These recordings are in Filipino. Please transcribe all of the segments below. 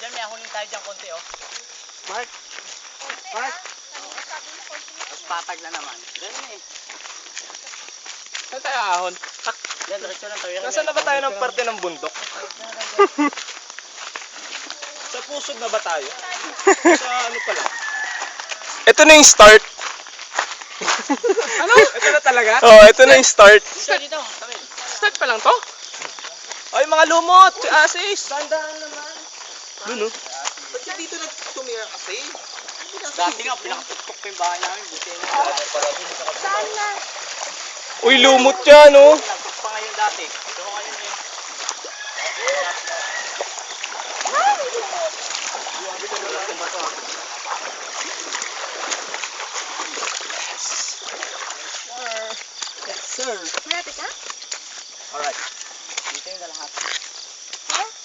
Diyan may ahunin tayo dyan konti oh. Mark. Mark. Tapos patag na naman. Diyan eh. Saan tayo ahon? Diyan, direksyon lang tayo. Nasaan na ba tayo ng parte ng bundok? Sa pusod na ba tayo? Sa ano pala? Ito na yung start. Ano? Ito na talaga? Oh, ito na yung start. Dito, tabi. Start pa lang to? Ay, mga lumot! Si Asis! Tandaan naman. Doon, no? Ba't ka dito nagtumira kasi? Dati nga, pinakatuktok pa yung bahay namin. Buti na. Saan na? Uy, lumot yan, oh. Nagtok pa ngayon dati. Ito ngayon eh. Yes, sir. Malapit na? Alright. Dito yung kalahati.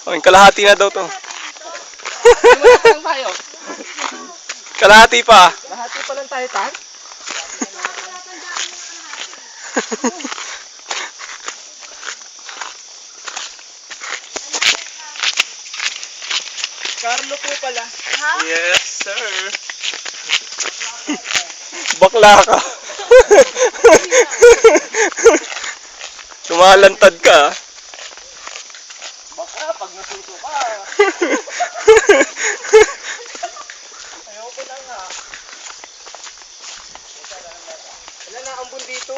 Oh, yung kalahati na daw to. Malapit lang tayo. Kalahati pa. Lahati pa lang tayo, Tan. Carlo po pala. Ha? Yes, sir. Bakla ka. Lumalantad ka. ah. Baka pag nasuso ka. Ayoko na nga. Wala na ambon dito.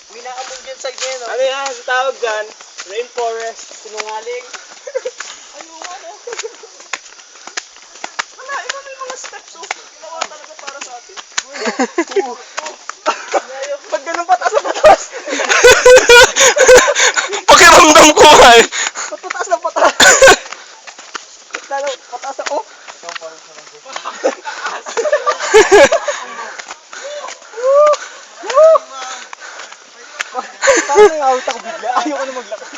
May naambon dyan sa inyo, no? Ano yan? Tawag dyan? Rainforest. Sinungaling. Ayoko na. Wala, iba may mga steps, oh. Ginawa talaga para sa atin. Pag ganun pataas na pataas. Pakiramdam ko nga eh. Pataas na pataas. Lalo, pataas na, oh. Parang nang-out ako bigla. Ayoko na maglakad.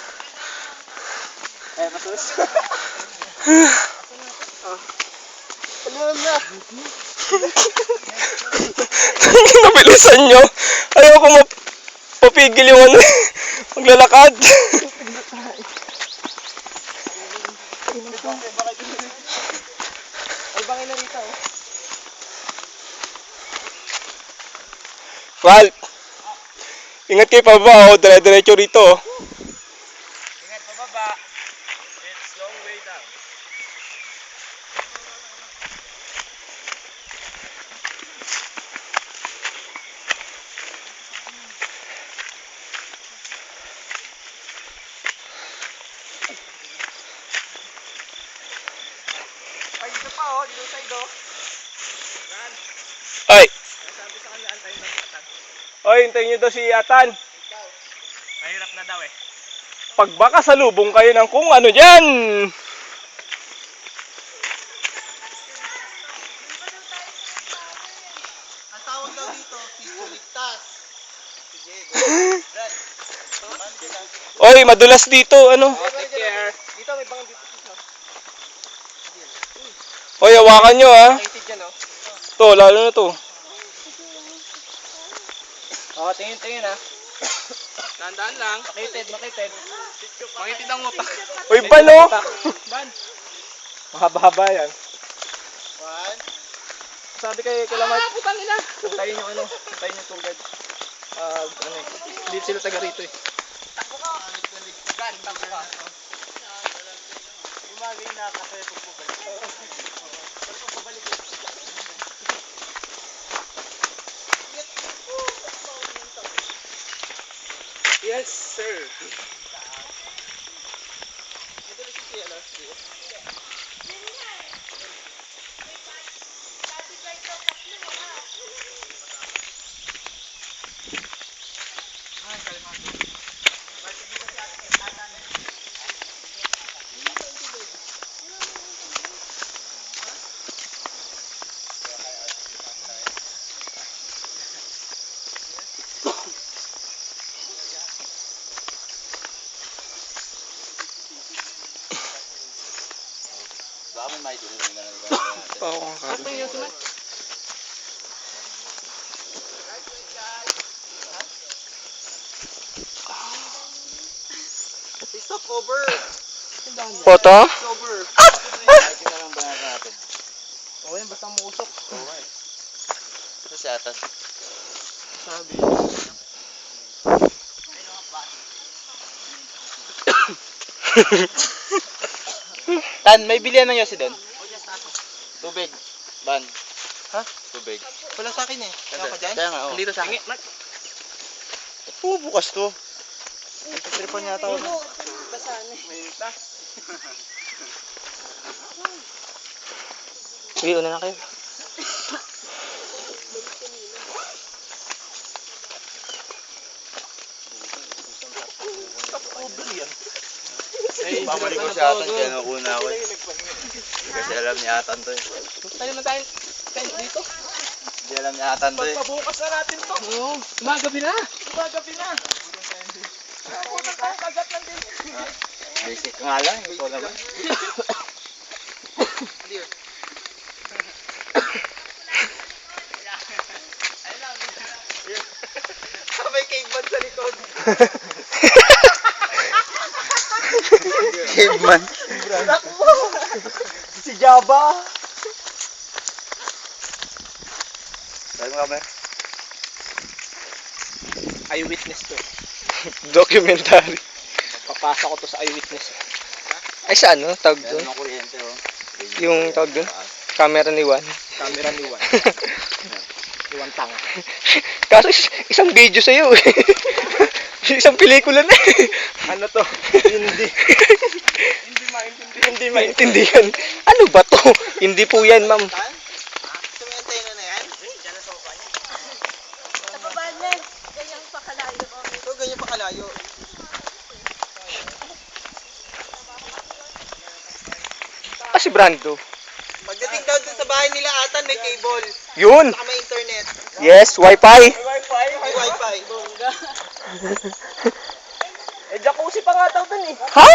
Eh, pasus. Alam na. Nabilisan nyo. Ayoko mapapigil yung ano, maglalakad. Ay, bangin na rito, oh. Val, ingat kayo pa ba? Oh, dire-diretso rito. Oh. Ingat pababa. It's long way down. Ay, dito pa, oh. Dito side, oh. Yan. Ay, Sabi sa kanya, antayin na Atan. oy, hintayin nyo daw si Atan. Mahirap na daw, eh. Pag baka salubong kayo ng kung ano dyan. Ang tawag daw dito, pisto ligtas. Sige, Oy, madulas dito, ano. take care. Dito, may bangin dito. Oy, hawakan nyo ha. Nakitid yan, oh. To, lalo na to. Oh, tingin, ha. Tandaan lang. Makitid. Makitid ang utak. Uy, balo. Ban. Mahaba-haba yan. One. Sabi kay Lamar, Putang ina. hintayin nyo ano, hintayin nyo tour guide. Ano eh, hindi sila taga rito eh. Gan, takbo ka. Gumagay na kasi pagpabalik. Yes, sir. Ito na si LSD. Oo, kakaroon. Ito yung sumat. Stop over. Photo? Stop over. yan, basta musok. Okay. Ito si Atas. Sabi. Tan, may bilihan ng yosi doon? Tubig. Ban. Ha? Tubig. Wala sa akin eh. Kaya ka dyan? Kaya nga, oh. Dito sa akin. Oo, bukas to. Tripan yata ako. Mainit na. Sige, una na kayo. Pamali ko si Atan, kaya nauna ako eh. Kasi alam ni Atan to eh. Tayo na tayo. Dito. Hindi alam ni Atan to eh. Pagpabukas na natin to. Oo. Magabi na. Gumagabi na. Pupunta tayo kagat lang din. Basic nga lang, ikaw naman. May caveman sa likod. Caveman. Si Java. Saan mo camera? Eyewitness to. Documentary. Papasa ko to sa eyewitness. Ay sa ano? Tawag Meron doon? ng kuryente oh. Yung tawag doon? Camera ni Juan. Camera ni Juan. Juan tanga. Kaso isang video sa'yo eh. Isang pelikula na eh. Ano to? Hindi. Hindi maintindihan. Ano ba to? Hindi po yan, ma'am. Sumiyantay na yan? Diyan na sa upa niya. Sa baba niyan, ganyang pakalayo. Ito, ganyan pa kalayo. Ah, si Brando. Pagdating daw dun sa bahay nila Atan, may cable. Yun! Saka may internet. Yes, wifi. May wifi. Eh, jacuzzi pa nga daw dun eh. Ha?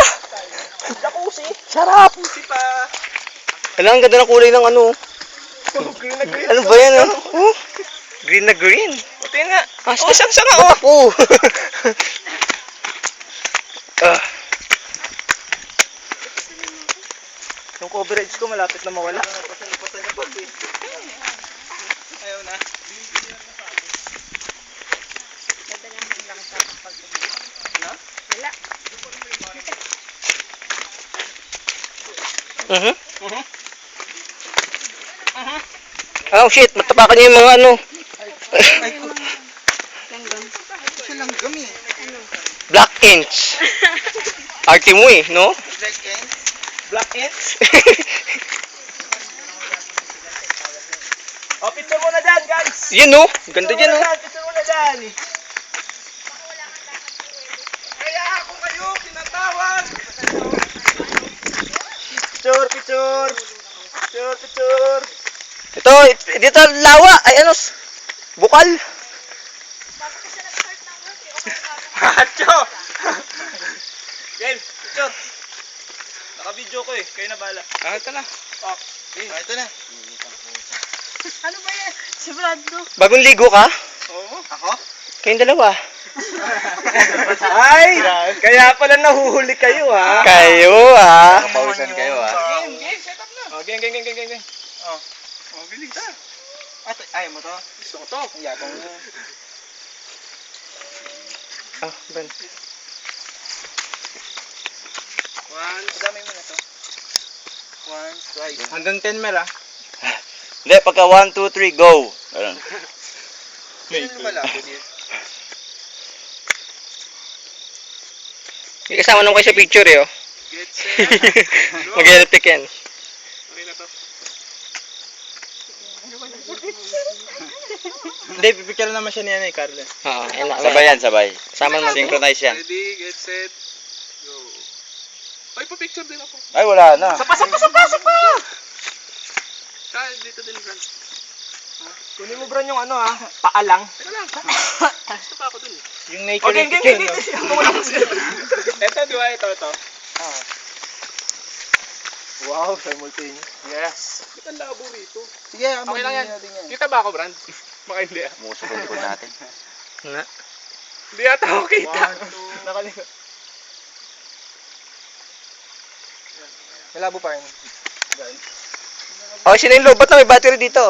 Jacuzzi? Sarap! Pusi pa. Ano, ang ganda ng kulay ng ano. Green na green. Ano ba yan ah? Oh, green na green. Ito nga. Ah, isang-sanga oh. Ako. Yung coverage ko malapit na mawala. Pasan na pag eh. Ayaw na. Oh shit, matapakan niyo yung mga ano. Ito lang gami. Black ants. Arte mo eh, no? Black ants. Black ants? Oh, picture mo na dyan, guys! Yun no? Ganda dyan no? Picture mo na dyan. Kaya ako kayo, pinatawag. Picture, picture! Picture, picture! Ito, dito lawa! Ay ano? Bukal! Macho! Game, picture. Naka-video ko eh, kayo na bala. Ah, ito na. Oh, ito na. Ano ba yan? Si Brando. Bagong ligo ka? Oo. Ako? Kayong dalawa. Ay! Kaya pala nahuhuli kayo ha. Kayo ah. Nakapawisan kayo ah. Game, set up na. Oh, gang. Oh, bilis ah. Ayaw mo to? Gusto ko to. Yabang mo. Ah, Ben. One, dami mo na to. One, twice. Hanggang 10 mer ah. Hindi, pagka 1, 2, 3, go! Ganun. Sino lumalabo din? May kasama nung kayo sa picture eh oh. Get set. Mag-electric yan. Okay na to. Hindi, pipicture naman siya niya eh, Carla. Oo, yan na. Sabay yan, sabay. Sama naman. Synchronize yan. Ready, get set, go. Ay, pa-picture din ako. Ay, wala na. Sapa! Kaya dito din, Bran. Kunin mo Bran yung ano ah, paalang. Teka lang. Gusto pa ako dun eh. Yung naked Okay, picture no? Ito, di ba? Ito. Ah. Wow, simultaneous. Yes. Ba't ang labo rito? Sige, Okay lang yan. Kita ba ako, Brand? Baka hindi ah. Musok ang likod natin. Na. Hindi ata ako kita. Nakalikot. Malabo pa rin. Guys. Okay, sino yung lobat na may battery dito?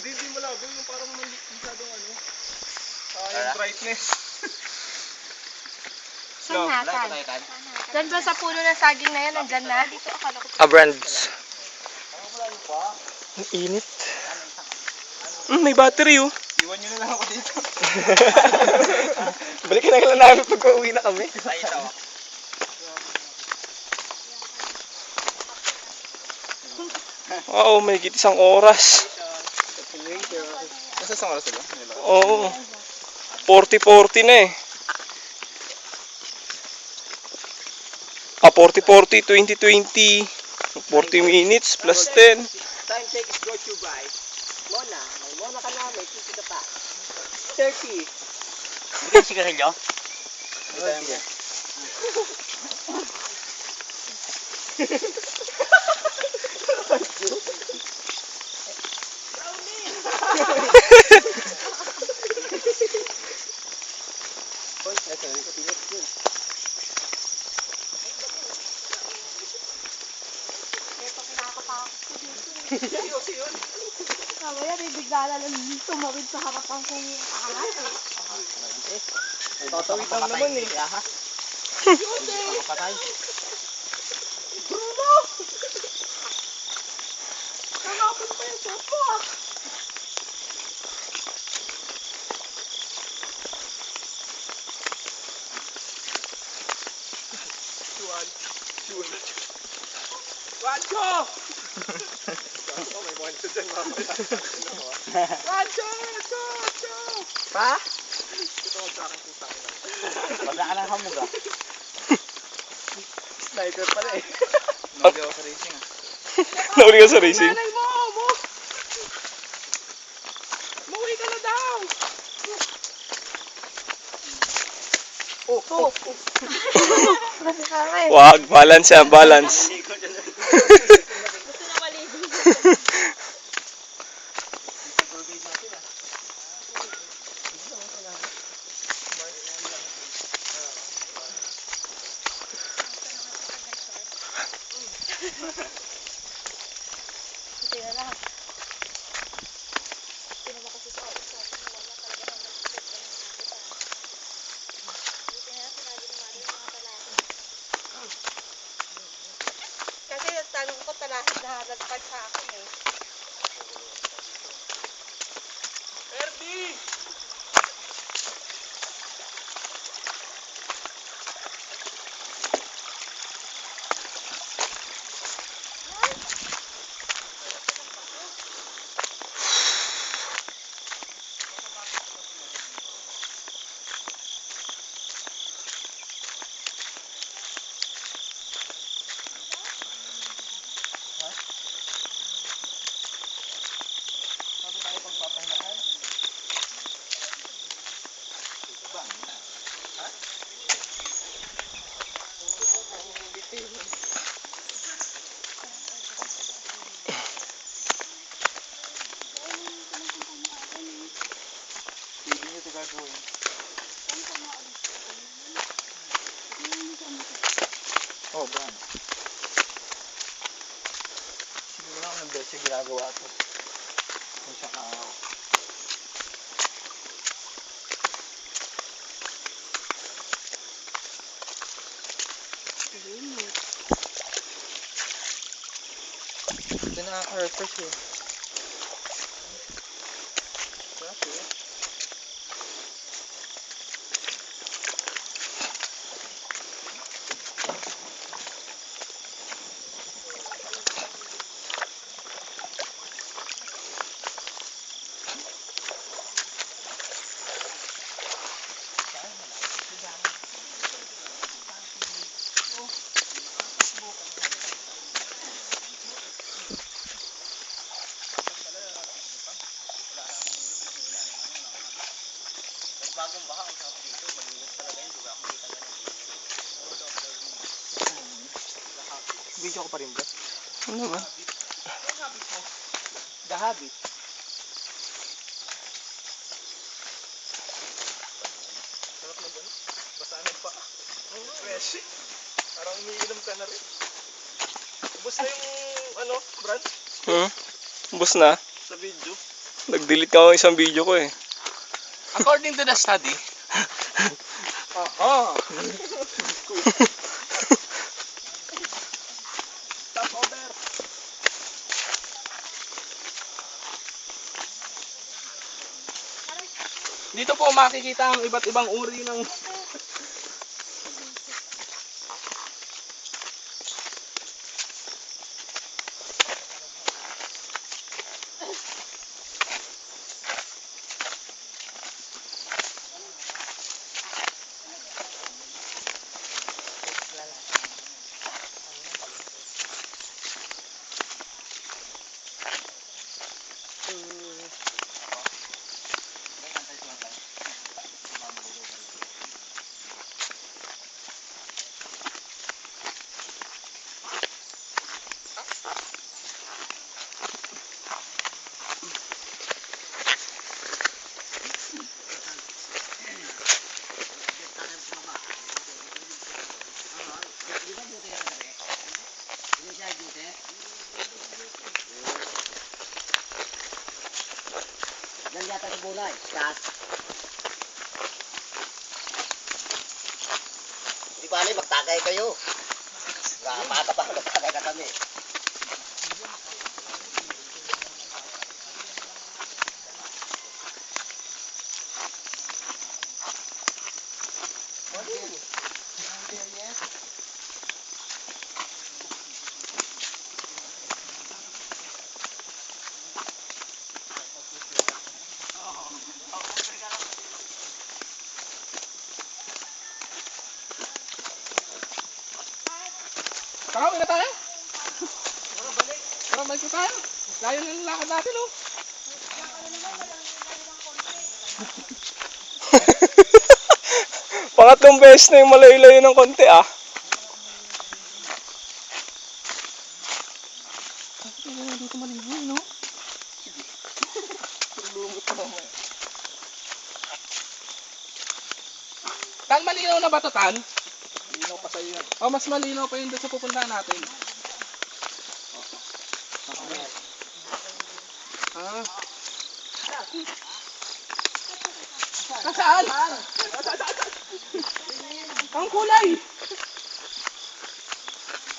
Hindi malabo. Yung parang masyadong ano. Yung brightness. Saan natin? Diyan ba sa puno ng saging na yan? Nandyan na? Dito akala ko. Brands. Ang init. May battery oh. Iwan nyo na lang ako dito. Balikan na lang namin pag uwi na kami. Ay, ito. Oo, may higit isang oras. Nasa isang oras ba? Oo. 40-40 na eh. 40-40, 20-20. 40 minutes plus 10. Time check is brought to you by Mona. May Mona ka na, may kiki ka pa. 30. Hindi kayo sigarilyo? Hindi. Mamaya may bigla na lang tumawid sa harapan kong ahas. Tatawid lang naman eh. Patay. Bruno! Nanapin pa yung sopo ah! Rancho! Oh, may monster dyan mamaya. Rancho! Rancho! Pa? Tutawag sa akin kung saan. Wala ka ng hamog ah. Sniper pala eh. Nauli ako sa racing ah. Nauli ka sa racing? Nanay mo! Mauwi ka na daw! Wag, balance yan, balance. Gusto na maligo. Buti na lang. Buti naman kasi sa wala talaga ng buti na lang sinabi ni Mari yung mga talahid. Kasi yung tanong ko talahid na nagpad sa akin eh. Erdi! Hindi nyo ito gagawin. Oh, ba? Siguro ako ng beses ginagawa ito. Kung saka ako. Ito nakaka-refresh eh. Sarap eh. Bagong baha ang sarap dito. Malinis talaga yun. Diba? Ako kita ganun. Video ko pa rin ba? Ano ba? The Habit. Sarap na gano'n. Basaan pa. Fresh. Parang umiinom ka na rin. Ubus na yung, ano, Brad, Bus na. sa video. Nag-delete ka ako isang video ko eh. According to the study, stop over. Dito po makikita ang iba't ibang uri ng Yan yata sa bunay. Kat. Di bali, magtagay kayo. Bata pa, magtagay ka kami. Kakawin na tayo? Tara, balik na tayo. Layo na yung lakad natin, oh. Pangatlong beses na yung malayo-layo ng konti ah. Dito maligo, no? Tan, malinaw na ba to, Tan? Malinaw pa sa'yo yan. Oh, mas malinaw pa yun doon sa pupuntahan natin. Ah. Nasaan? Ang kulay!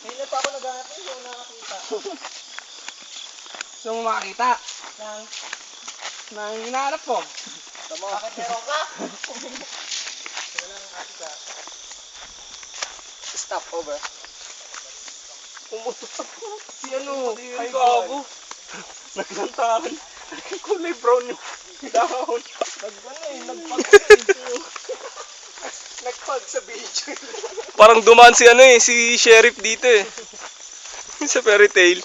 Hindi pa ako naghanap eh, yung nakakita. Gusto mo makakita? Nang hinahanap ko. Bakit meron ka? Stop over. Si ano, ay gago. Naglantahan. Kulay brown yung dahon. Nagpag sa video. Parang dumaan si ano eh, si Sheriff dito eh. Sa fairy tale.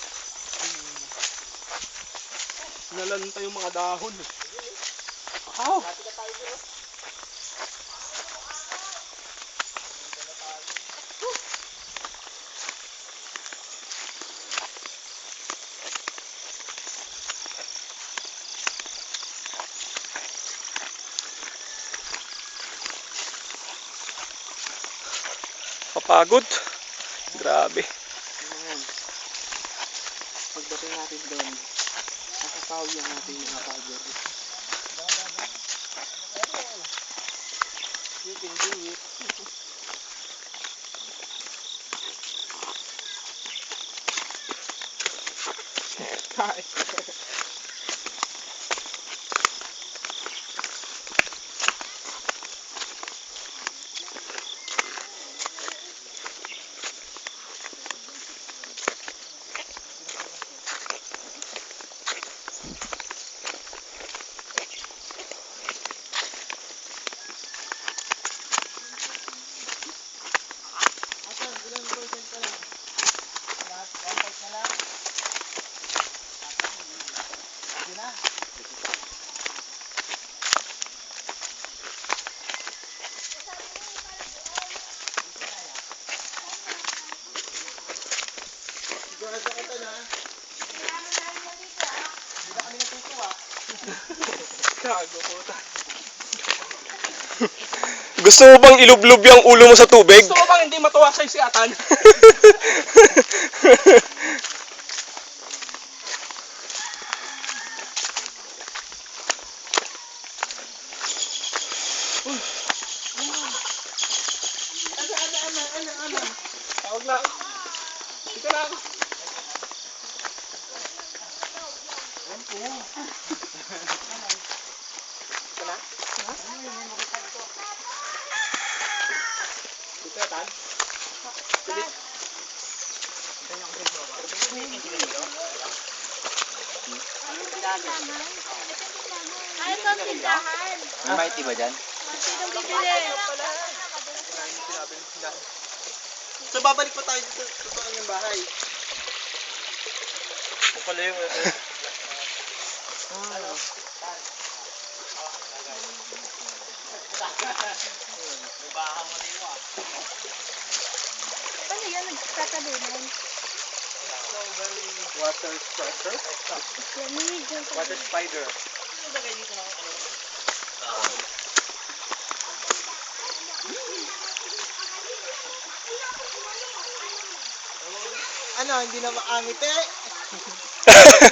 Nalanta yung mga dahon. Aw! Kapagod. Grabe. Pagdating natin doon, nakakawi ang ating mga pagod. You can do it. Hi. Gago po tayo. Gusto mo bang ilublob yung ulo mo sa tubig? Gusto mo bang hindi matuwa sa'yo si Atan? Huwag na. Dito na ako. Dito na? Dito, Tan? Bilis. Ay, ito ang tindahan. May mighty ba dyan? Sinong bibili? So, babalik pa tayo dito sa kanyang bahay. Kung pala yung... Ano yan? Nagtatalunan. Water spider? Lamig. Water spider. Ano, hindi na maangit eh.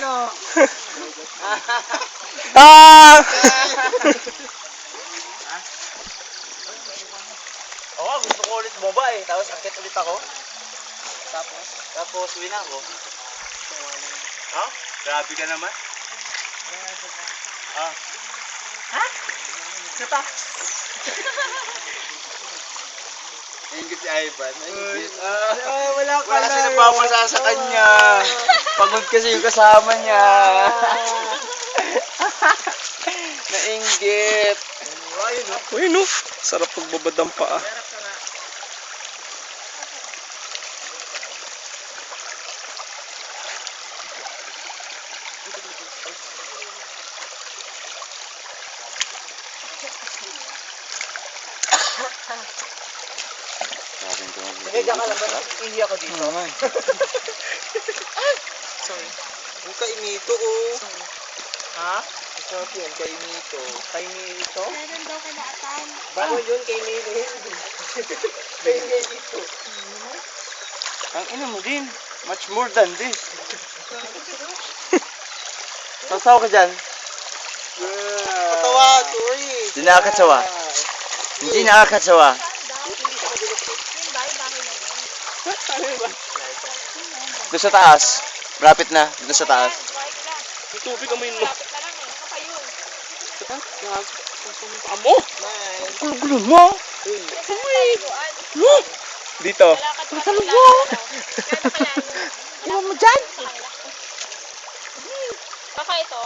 Ano? Ah! Oo, gusto ko ulit bumaba eh. Tapos akit ulit ako. Tapos uwi na ako. Ha? Grabe ka naman. Ah. Ha? Sata. Ingit si Ivan. Ingit. Wala kasi napapasa sa kanya. Pagod kasi yung kasama niya. Nainggit. Ayun no? Uy, no. Sarap pagbabad ng paa. Hindi, diyan ka lang ba? Ihi ako dito. Sorry. Yung kainito, oh. Ha? Masarap yun, kainito. Kainito? Meron daw kalaatan. Bago yun, kainito. Kainito. Ang ina mo din. Much more than this. Sasaw ka dyan. Patawa, sorry. Hindi nakakatsawa. Hindi nakakatsawa. Yung bahay na yun. Doon sa taas. Malapit na. Doon sa taas. Bahay na. May tubig amoy mo. Lapit na lang eh. Ano pa yun? Amo! Nice. Gulo mo! Taliguan. Dito. Lakad pa sa lahat. Gano'n kalayo? Alam mo dyan? Baka ito.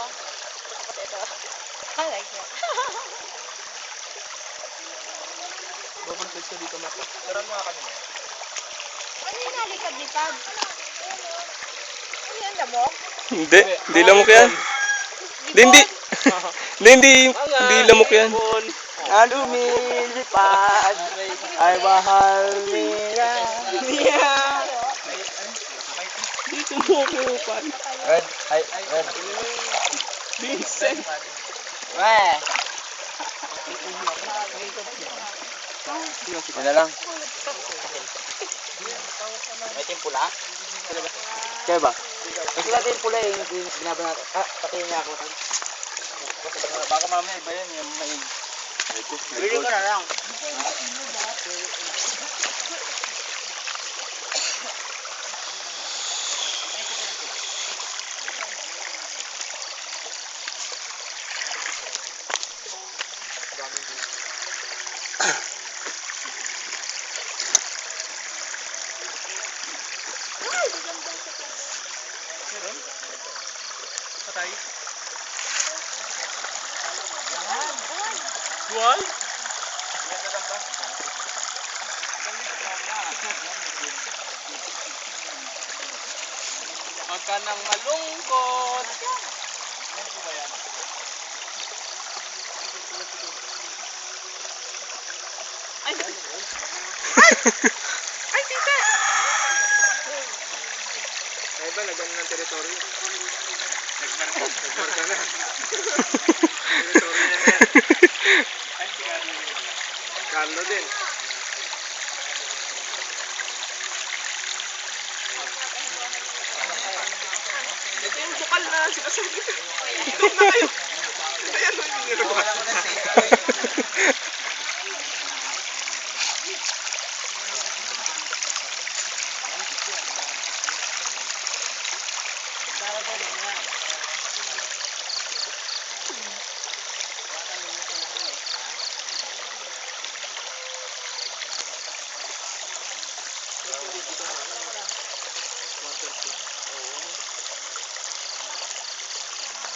Tapos ito. I like it. Babalik ka dito, Mata. Saran mo nga kanina. Ano yung nalikad-likad? Ano yan, damo? Hindi. Hindi lamok yan. Hindi. Hindi lamok yan. Na lumilipad ay mahal niya. Dito mo kupan. Red. Ay, red. Vincent. Weh. Yan na lang. May timpula? Kaya ba? Gusto natin yung pula yung binaba natin. Ah, patayin niya ako. Baka mamaya iba yan, yung may... Bili ko na lang. Patay. Dual? Huwag ka nang malungkot. Yan po ba yan? Ay, tita! Kaya ba, nagano ng teritoryo? Nagmarka na. Teritoryo na yan. Carlo din. Ito yung bukal na sinasabi. Ito na kayo. Ayan, yung ginagawa.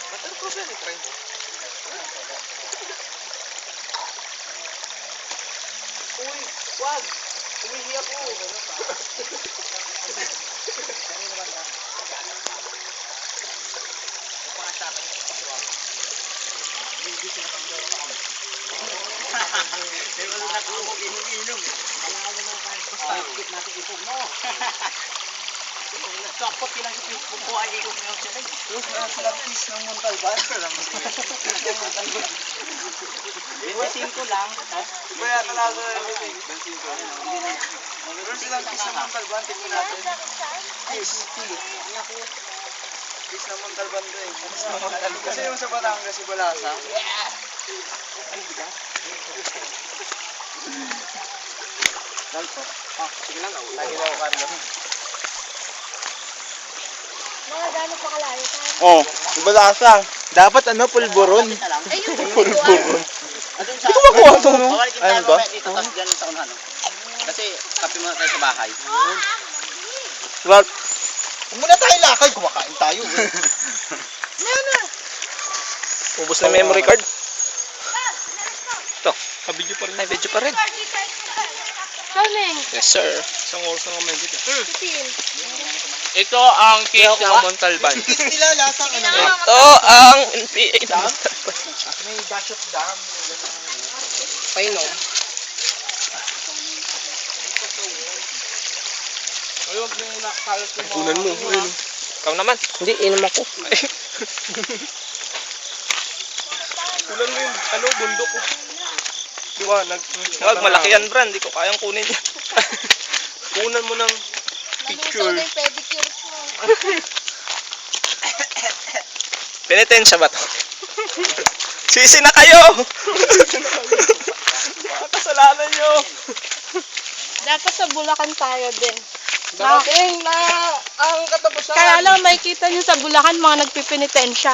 Waterproof yan, try mo. Uy, wag! Umihi ako. Sakot ilang sa Facebook ko ay ikot mo siya. Salapis ng Montalban. Bensin ko lang. Kaya talaga bensin ko. Meron silang kiss ng Montalban. Tingnan natin. Kiss ng Montalban doon. Kasi yung sa Batangas, si Balasa. Sige lang. Lagi na ako, Carlo. Mga gano'n pa kalayo tayo. Oh, Balasa. Dapat pulburon. Eh, yung Pulburon. Hindi ko makuha to, no? Bawalikin Ayun tayo ba? mamaya dito, tapos dyan sa unahan. Kasi kape muna tayo sa bahay. Well, Huwag muna tayo lakad. Kumakain tayo. ubos na memory card. Ito, video pa rin. Ay, video pa rin. Coming. Yes, sir. Isang oras na kami dito. Titin. Ito ang case ng Montalban. Nila lasang ano. Ito ang NPA ng Montalban. May dash of dam. Painom. Ay, huwag na yung nakakalat yung Kunan mo. Ayun. Ikaw naman. Hindi, inom ako. Kunan mo yung bundok ko. Liwanag. Wag, malaki yan, Brand. Hindi ko kayang kunin yan. Kunan mo ng Naluto na yung pedicure mo. penitensya ba to? Sisi na kayo! Mga kasalanan nyo! Dapat sa Bulacan tayo din. Dating na ang katapusan. Kaya lang, may kita nyo sa Bulacan, mga nagpipinitensya.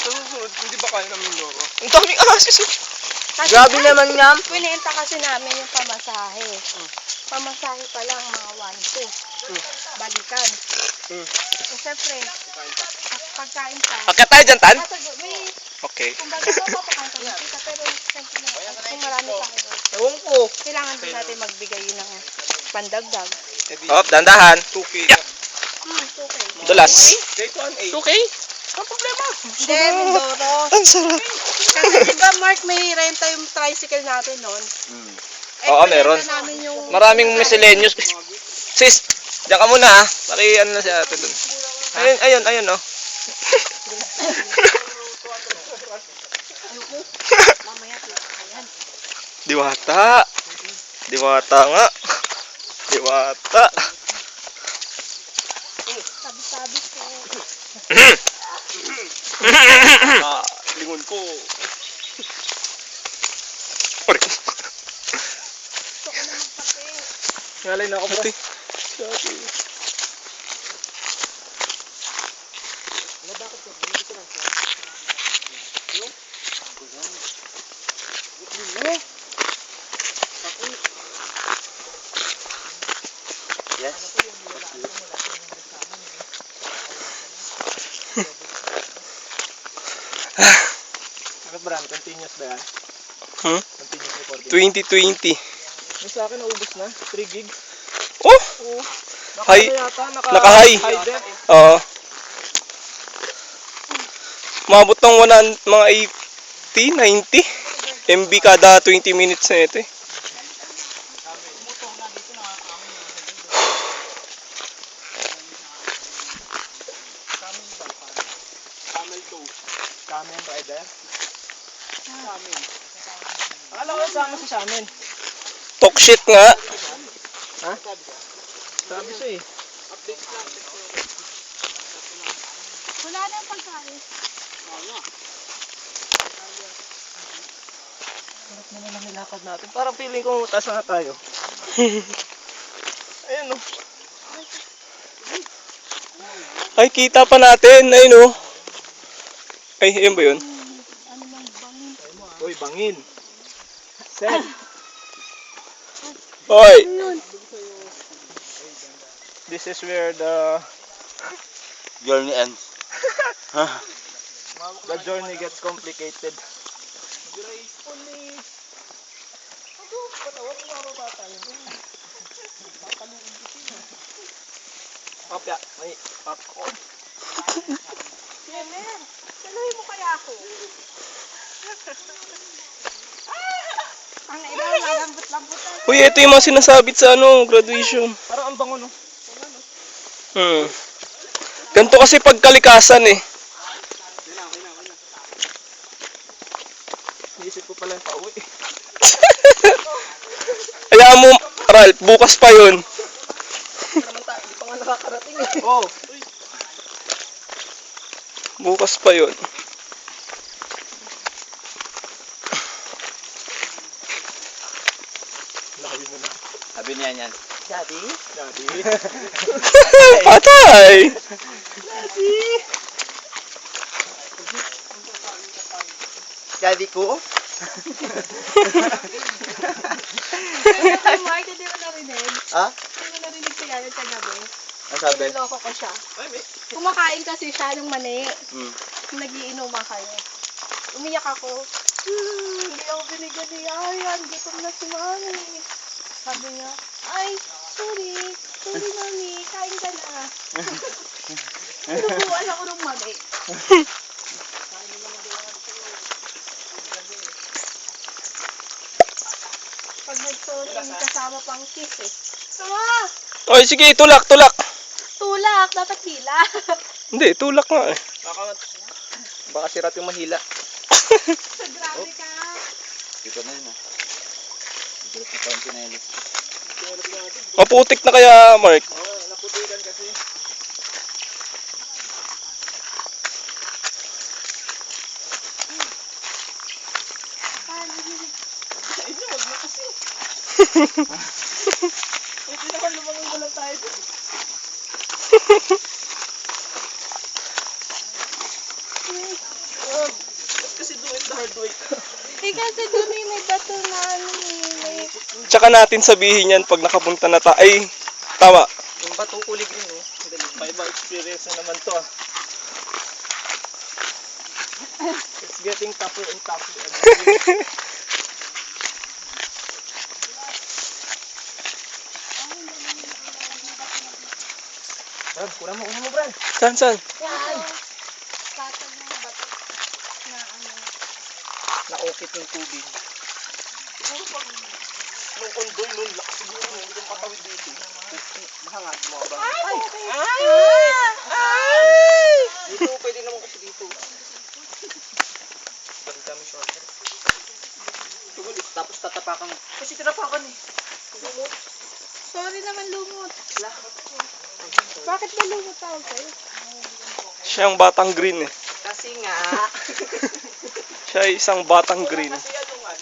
Sa susunod, hindi ba kaya namin loro? Ang daming asis! Kasi, Grabe naman yan. Pinenta kasi namin yung pamasahe. Pamasahe pa lang, mga 1-2. Balikan. Eh, siyempre, pagkain pa. Akit tayo dyan, Tan? May, Okay. kumbaga, papakain pa ng kita, pero siyempre, kung marami tayo, Ewan ko. kailangan din natin magbigay ng pandagdag. Oh, dandahan. 2K. Yeah. 2K. Dulas. Take 1-8. 2K? Ang problema. Hindi, Mindoro. Ang sarap. Kasi diba, Mark, may renta yung tricycle natin noon. Oo, meron. Namin yung Maraming miscellaneous. Sis, diyan ka muna ha. Ano na si ate dun. Ayun oh. Diwata. Diwata nga. Diwata. sabi-sabi ko. Lingon ko. Gusto ko na magkape. Ngalay na ako pati. Yes. Bakit Bram? Continuous ba yan? Hmm? Continuous recording. 2020. May sa akin naubos na. 3 gig. Oh! Hi. Naka-high. High def. Oo. Umabot ng mga 80, 90 MB kada 20 minutes na ito eh. Kamen rider. Kamen. Akala ko sama si Samin. Talk shit nga. Ha? Sabi siya eh. Wala na yung pagkain. Sarap naman ang nilakad natin. Parang feeling ko taas na tayo. Ayun oh. Ay, kita pa natin. Ayun oh. Ay, ayun ba yun? Ano mang bangin. Uy, bangin. Set. Hoy! This is where the Journey ends. journey gets complicated. Kapya, may popcorn. Emer, saluhin mo kaya ako. Ang ina, malambot-lambutan. Uy, ito yung mga sinasabit sa graduation. Parang ang bango, no? Ganito kasi pagkalikasan eh. Iisip ko pala yung pauwi. Hayaan mo, Ralph, bukas pa yun. Hindi pa nga nakakarating eh. Oh. Bukas pa yun. Layo mo na. Sabi niya yan. Daddy? Patay! Daddy ko? Mark, hindi mo narinig. Ha? Hindi mo narinig si Yanet kagabi. Ang sabi? Niloko ko siya. Ay, may... Kumakain kasi siya ng mani. Hmm. Nagiinuman kayo. Umiyak ako. Hindi ako binigyan ni Ayan. Gutom na si Mami. Sabi niya, ay, sorry. Sorry, Mami. Kain ka na. Sinubuan ako ng mani. Pag nag-sorry, kasama pang kiss eh. Tama! Oy, sige, tulak. Tulak! Dapat hila. Hindi, tulak nga eh. Baka sirat yung mahila. Grabe ka. Dito na yun ah. Dito pa yung pinelis. Maputik na kaya, Mark? Naputikan kasi. Ay, wag mo kasi. Hindi naman lumangon ko lang tayo. Ba't kasi do it the hard way? Eh kasi doon eh, may bato na ano eh. May... Tsaka natin sabihin yan pag nakapunta na tayo. Ay, tama. Yung bato kulig rin, oh. Iba experience na naman to, ah. It's getting tougher and tougher. Brad, kunan mo, Brad. Saan? Yan. Bato na bato. Na ano. Naokit yung tubig. Siguro pag nung ondoy nun, lakas siguro hindi yung patawid dito. Mahangad mo ba? Ay! Dito, pwede naman kasi dito. Balik kami shorter. Tugulit, tapos tatapakan. Kasi tinapakan eh. Sorry naman lumot. Bakit ba lumot tawag sa'yo? Siya ang batang green eh. Kasi nga. Siya ay isang batang green. Kasi ano nga.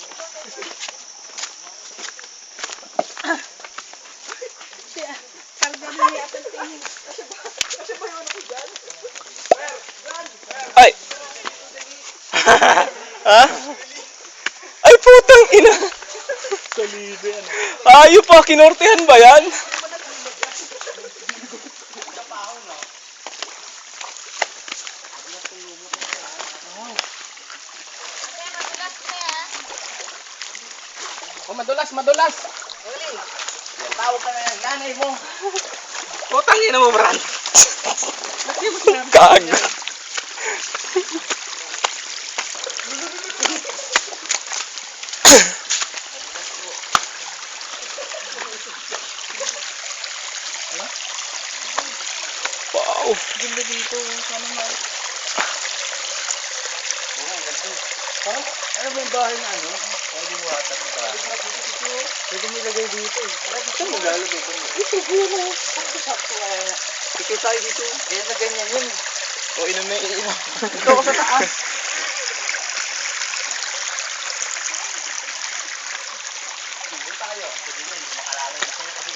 Siya. Karga mo niya at tingin. Kasi ba yun ako dyan? Ay! Ha? Ay, putang ina! Solido yan. Ayun pa, kinortehan ba yan? Oh, madulas. Uli. Tawag ka na yan, nanay mo. Putang ina mo, Brad. Kag. Wow. Ganda dito. Sana na. Parang, ano ba yung bahay na ano? Pwedeng water na bahay. Pwede mo ilagay dito eh. Parang dito mo lalagay ko. Sakto kaya nga. Dito tayo dito. Ganyan na ganyan yun. O, inom na iinom. Ikaw ko sa taas. Dito tayo. Sabi mo, hindi makalalay na sa'yo kasi.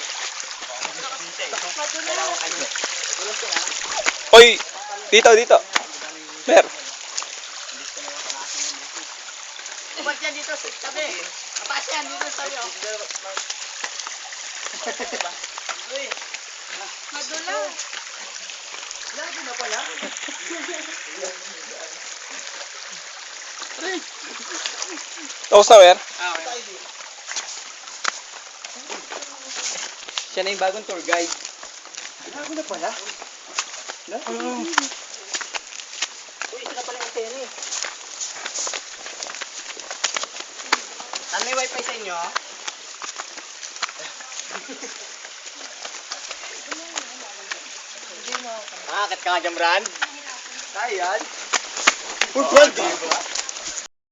Kailangan ka nyo. Madulas ko na. Oy, dito. Mer. Ba't yan dito sa tabi? Kapas yan dito sa'yo. Madula. Lagi na pala. Tapos na, Wer? Siya na yung bagong tour guide. Lagi na pala. Uy, ito na pala yung antena eh. May wifi sa inyo? Akit ka nga dyan, Bran. Kaya yan. Uy, Bran!